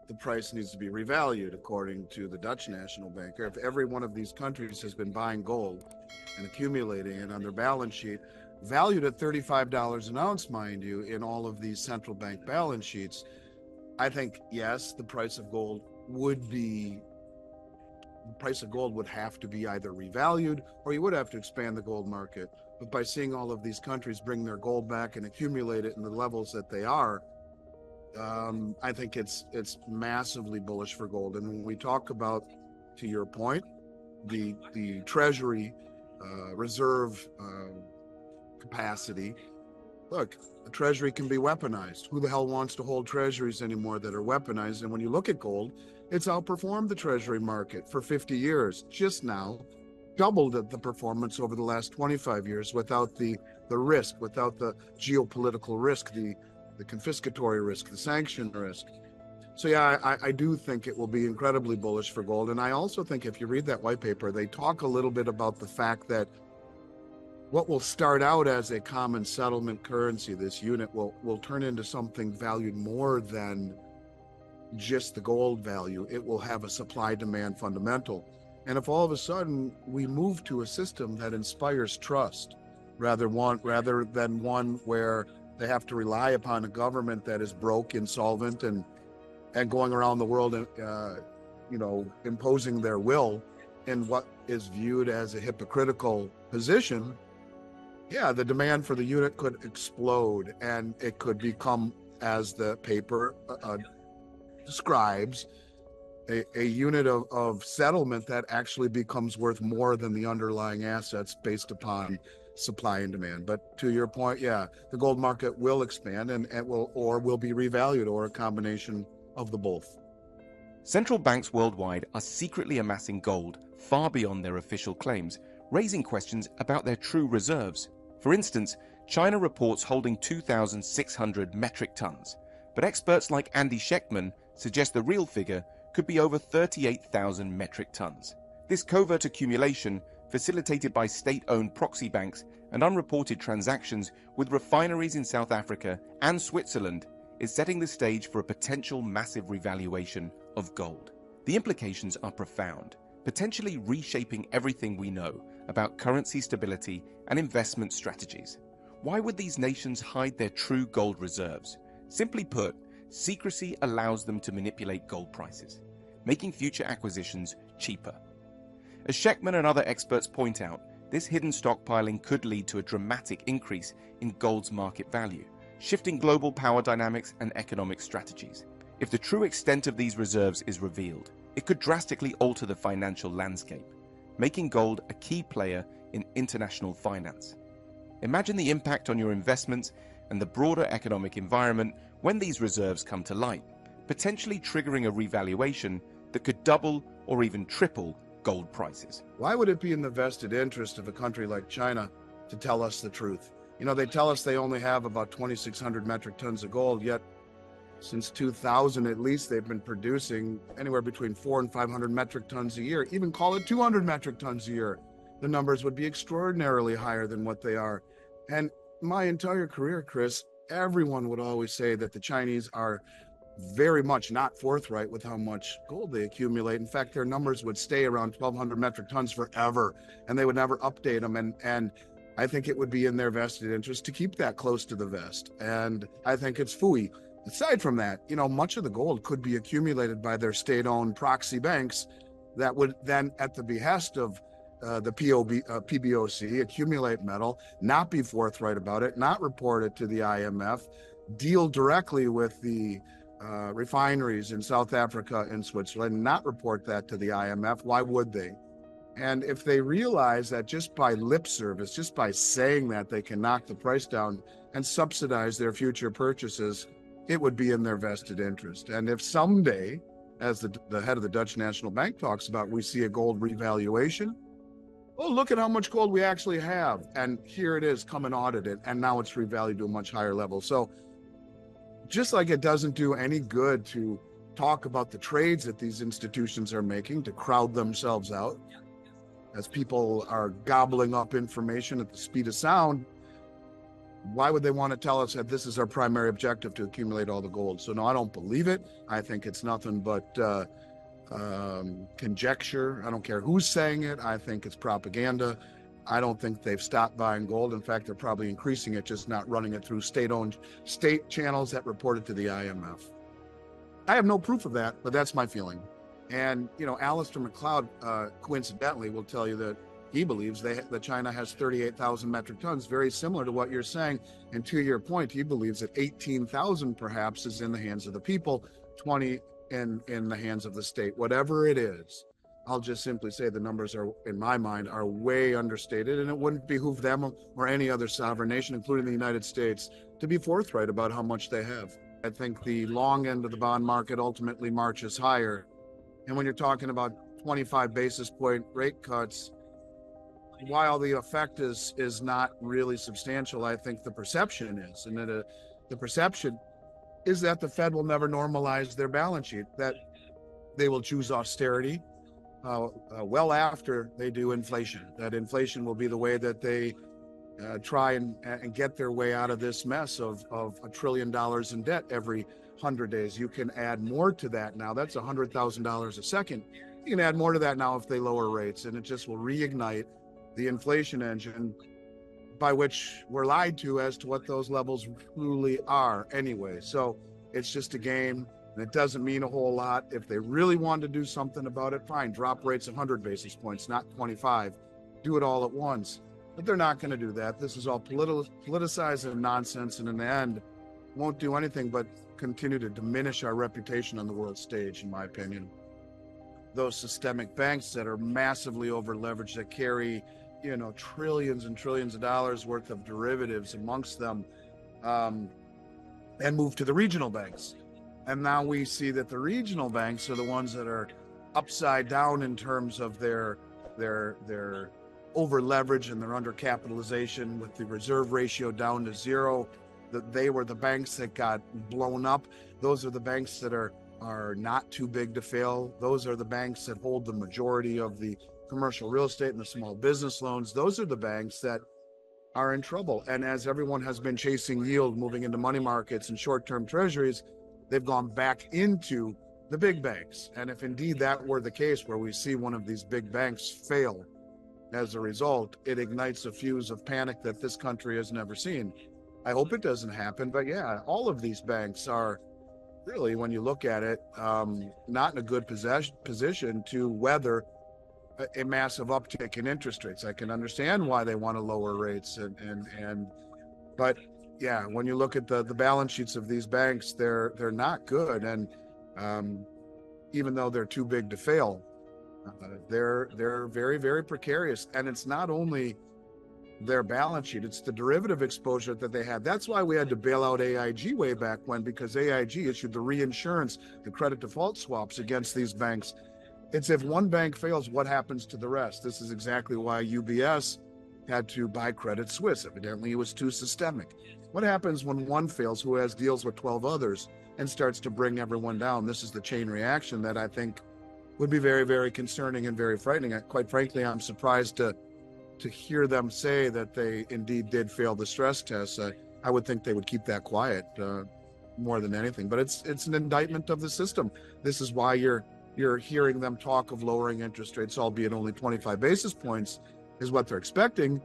the price needs to be revalued according to the Dutch National Bank. If every one of these countries has been buying gold and accumulating it on their balance sheet, valued at $35 an ounce, mind you, in all of these central bank balance sheets, I think, yes, the price of gold would have to be either revalued, or you would have to expand the gold market. But by seeing all of these countries bring their gold back and accumulate it in the levels that they are, I think it's massively bullish for gold. And when we talk about, to your point, the Treasury reserve capacity, look, the Treasury can be weaponized. Who the hell wants to hold treasuries anymore that are weaponized? And when you look at gold, it's outperformed the Treasury market for 50 years. Just now, doubled the performance over the last 25 years without the risk, without the geopolitical risk, the confiscatory risk, the sanction risk. So yeah, I do think it will be incredibly bullish for gold. And I also think if you read that white paper, they talk a little bit about the fact that what will start out as a common settlement currency, this unit, will turn into something valued more than just the gold value. It will have a supply-demand fundamental. And if all of a sudden we move to a system that inspires trust, rather than one where they have to rely upon a government that is broke, insolvent, and going around the world and imposing their will in what is viewed as a hypocritical position, yeah, the demand for the unit could explode, and it could become, as the paper describes, a unit of settlement that actually becomes worth more than the underlying assets based upon supply and demand. But to your point, yeah, the gold market will expand and will be revalued, or a combination of the both. Central banks worldwide are secretly amassing gold far beyond their official claims, raising questions about their true reserves. For instance, China reports holding 2,600 metric tons, but experts like Andy Schectman suggest the real figure could be over 38,000 metric tons. This covert accumulation, facilitated by state-owned proxy banks and unreported transactions with refineries in South Africa and Switzerland, is setting the stage for a potential massive revaluation of gold. The implications are profound, potentially reshaping everything we know about currency stability and investment strategies. Why would these nations hide their true gold reserves? Simply put, secrecy allows them to manipulate gold prices, making future acquisitions cheaper. As Schectman and other experts point out, this hidden stockpiling could lead to a dramatic increase in gold's market value, shifting global power dynamics and economic strategies. If the true extent of these reserves is revealed, it could drastically alter the financial landscape, making gold a key player in international finance. Imagine the impact on your investments and the broader economic environment when these reserves come to light, potentially triggering a revaluation that could double or even triple gold prices. Why would it be in the vested interest of a country like China to tell us the truth? They tell us they only have about 2,600 metric tons of gold, yet since 2000 at least, they've been producing anywhere between 400 and 500 metric tons a year. Even call it 200 metric tons a year. The numbers would be extraordinarily higher than what they are. And my entire career, Chris, everyone would always say that the Chinese are very much not forthright with how much gold they accumulate. In fact, their numbers would stay around 1,200 metric tons forever, and they would never update them. And I think it would be in their vested interest to keep that close to the vest. And I think it's phooey. Aside from that, much of the gold could be accumulated by their state-owned proxy banks that would then, at the behest of the PBOC, accumulate metal, not be forthright about it, not report it to the IMF, deal directly with the refineries in South Africa and Switzerland, not report that to the IMF. Why would they? And if they realize that just by lip service, just by saying that, they can knock the price down and subsidize their future purchases, it would be in their vested interest. And if someday, as the head of the Dutch National Bank talks about, we see a gold revaluation, oh, look at how much gold we actually have. And here it is, come and audit it. And now it's revalued to a much higher level. So just like it doesn't do any good to talk about the trades that these institutions are making to crowd themselves out, as people are gobbling up information at the speed of sound, Why would they want to tell us that this is our primary objective, to accumulate all the gold? So no, I don't believe it. I think it's nothing but conjecture. I don't care who's saying it. I think it's propaganda. I don't think they've stopped buying gold. In fact, they're probably increasing it, just not running it through state channels that report it to the IMF. I have no proof of that, but that's my feeling. And, you know, Alistair McLeod, coincidentally, will tell you that he believes that China has 38,000 metric tons, very similar to what you're saying. And to your point, he believes that 18,000 perhaps is in the hands of the people, 20 in the hands of the state. Whatever it is, I'll just simply say the numbers are, in my mind, are way understated, and it wouldn't behoove them or any other sovereign nation, including the United States, to be forthright about how much they have. I think the long end of the bond market ultimately marches higher. And when you're talking about 25 basis point rate cuts, while the effect is not really substantial, I think the perception is, and that the perception is that the Fed will never normalize their balance sheet, that they will choose austerity well after they do inflation, that inflation will be the way that they try and get their way out of this mess of $1 trillion in debt every 100 days. You can add more to that now. That's $100,000 a second. You can add more to that now if they lower rates, and it just will reignite the inflation engine, by which we're lied to as to what those levels truly are anyway. So it's just a game, and it doesn't mean a whole lot. If they really want to do something about it, fine, drop rates 100 basis points, not 25. Do it all at once. But they're not going to do that. This is all politicized and nonsense, and in the end, won't do anything but continue to diminish our reputation on the world stage, in my opinion. Those systemic banks that are massively over-leveraged, that carry, you know, trillions and trillions of dollars worth of derivatives amongst them, and move to the regional banks. And now we see that the regional banks are the ones that are upside down in terms of their over leverage and their undercapitalization, with the reserve ratio down to zero. That they were the banks that got blown up. Those are the banks that are not too big to fail. Those are the banks that hold the majority of the commercial real estate and the small business loans. Those are the banks that are in trouble. And as everyone has been chasing yield, moving into money markets and short-term treasuries, they've gone back into the big banks. And if indeed that were the case, where we see one of these big banks fail, as a result, it ignites a fuse of panic that this country has never seen. I hope it doesn't happen, but yeah, all of these banks are really, when you look at it, not in a good position to weather a massive uptick in interest rates. I can understand why they want to lower rates, but yeah, when you look at the balance sheets of these banks, they're not good, and even though they're too big to fail, they're very, very precarious. And it's not only their balance sheet, it's the derivative exposure that they had. That's why we had to bail out AIG way back when, because AIG issued the reinsurance, the credit default swaps against these banks. It's if one bank fails, what happens to the rest? This is exactly why UBS had to buy Credit Suisse. Evidently, it was too systemic. What happens when one fails, who has deals with 12 others, and starts to bring everyone down? This is the chain reaction that I think would be very, very concerning and very frightening. Quite frankly, I'm surprised to hear them say that they indeed did fail the stress test. I would think they would keep that quiet more than anything. But it's an indictment of the system. This is why you're hearing them talk of lowering interest rates, albeit only 25 basis points is what they're expecting.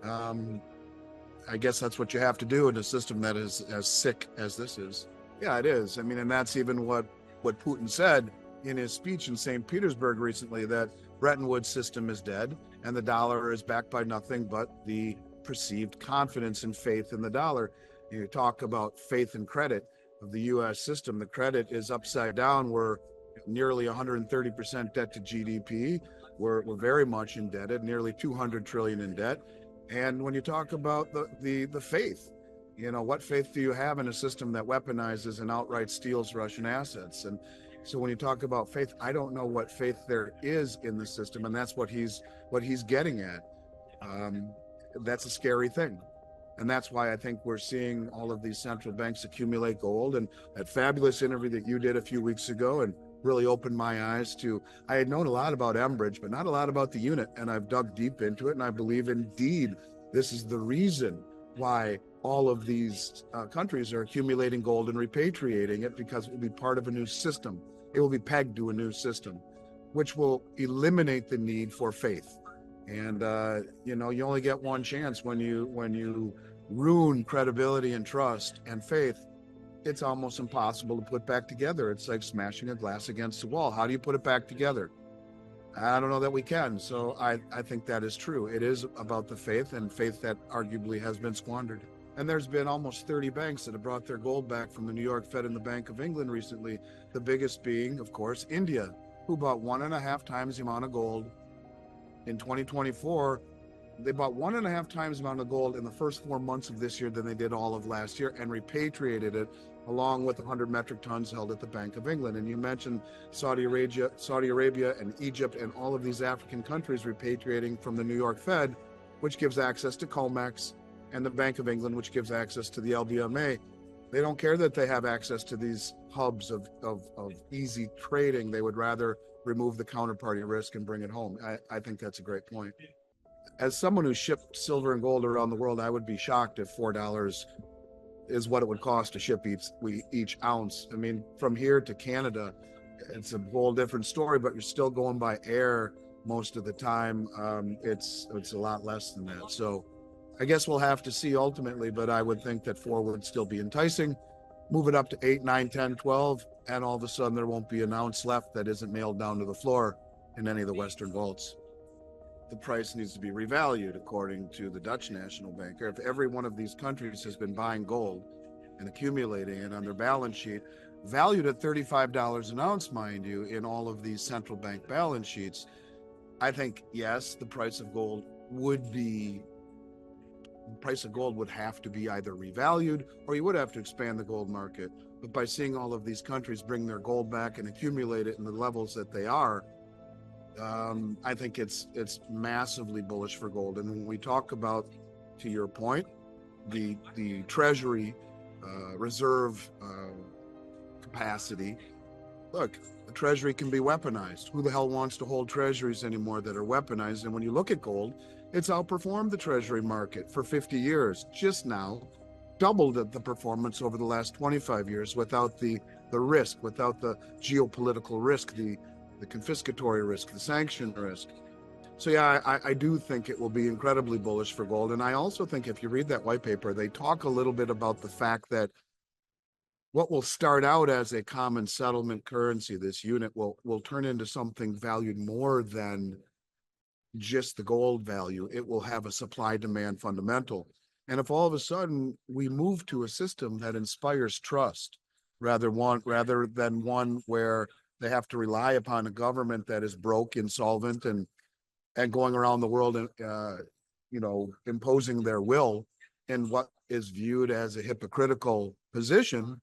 I guess that's what you have to do in a system that is as sick as this is. Yeah, it is. I mean, and that's even what Putin said in his speech in St. Petersburg recently, that Bretton Woods system is dead and the dollar is backed by nothing but the perceived confidence and faith in the dollar. You talk about faith and credit of the U.S. system. The credit is upside down. We're nearly 130% debt to GDP. We're very much indebted, nearly 200 trillion in debt. And when you talk about the faith, you know, what faith do you have in a system that weaponizes and outright steals Russian assets? And so when you talk about faith, I don't know what faith there is in the system, and that's what he's getting at. That's a scary thing. And that's why I think we're seeing all of these central banks accumulate gold. And that fabulous interview that you did a few weeks ago and really opened my eyes to, I had known a lot about Enbridge, but not a lot about the unit. And I've dug deep into it. And I believe indeed this is the reason why all of these countries are accumulating gold and repatriating it because it will be part of a new system. It will be pegged to a new system, which will eliminate the need for faith. And you only get one chance when you ruin credibility and trust and faith. It's almost impossible to put back together. It's like smashing a glass against the wall. How do you put it back together? I don't know that we can. So I think that is true. It is about the faith, and faith that arguably has been squandered. And there's been almost 30 banks that have brought their gold back from the New York Fed and the Bank of England recently. The biggest being, of course, India, who bought 1.5 times the amount of gold in 2024. They bought 1.5 times the amount of gold in the first 4 months of this year than they did all of last year, and repatriated it along with 100 metric tons held at the Bank of England. And you mentioned Saudi Arabia and Egypt and all of these African countries repatriating from the New York Fed, which gives access to COMEX, and the Bank of England, which gives access to the LBMA. They don't care that they have access to these hubs of easy trading. They would rather remove the counterparty risk and bring it home. I think that's a great point. As someone who shipped silver and gold around the world, I would be shocked if $4 is what it would cost to ship each ounce. I mean, from here to Canada, it's a whole different story, but you're still going by air most of the time. It's a lot less than that. So I guess we'll have to see ultimately, but I would think that 4 would still be enticing. Move it up to 8, 9, 10, 12, and all of a sudden there won't be an ounce left that isn't nailed down to the floor in any of the Western vaults. The price needs to be revalued according to the Dutch National Bank. If every one of these countries has been buying gold and accumulating it on their balance sheet, valued at $35 an ounce, mind you, in all of these central bank balance sheets, I think, yes, the price of gold would have to be either revalued, or you would have to expand the gold market. But by seeing all of these countries bring their gold back and accumulate it in the levels that they are, I think it's massively bullish for gold. And when we talk about, to your point, the Treasury reserve capacity, look, the Treasury can be weaponized. Who the hell wants to hold treasuries anymore that are weaponized? And when you look at gold, it's outperformed the Treasury market for 50 years. Just now, doubled the performance over the last 25 years without the risk, without the geopolitical risk, the confiscatory risk, the sanction risk. So yeah, I do think it will be incredibly bullish for gold. And I also think if you read that white paper, they talk a little bit about the fact that what will start out as a common settlement currency, this unit, will turn into something valued more than just the gold value. It will have a supply-demand fundamental. And if all of a sudden we move to a system that inspires trust, rather than one where they have to rely upon a government that is broke, insolvent, and going around the world and imposing their will in what is viewed as a hypocritical position,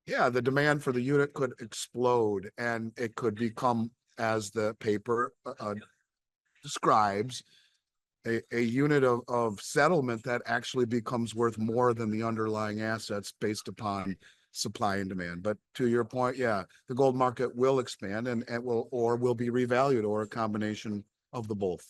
yeah, the demand for the unit could explode, and it could become, as the paper describes, a unit of settlement that actually becomes worth more than the underlying assets based upon supply and demand. But to your point, yeah, the gold market will expand and will be revalued, or a combination of the both.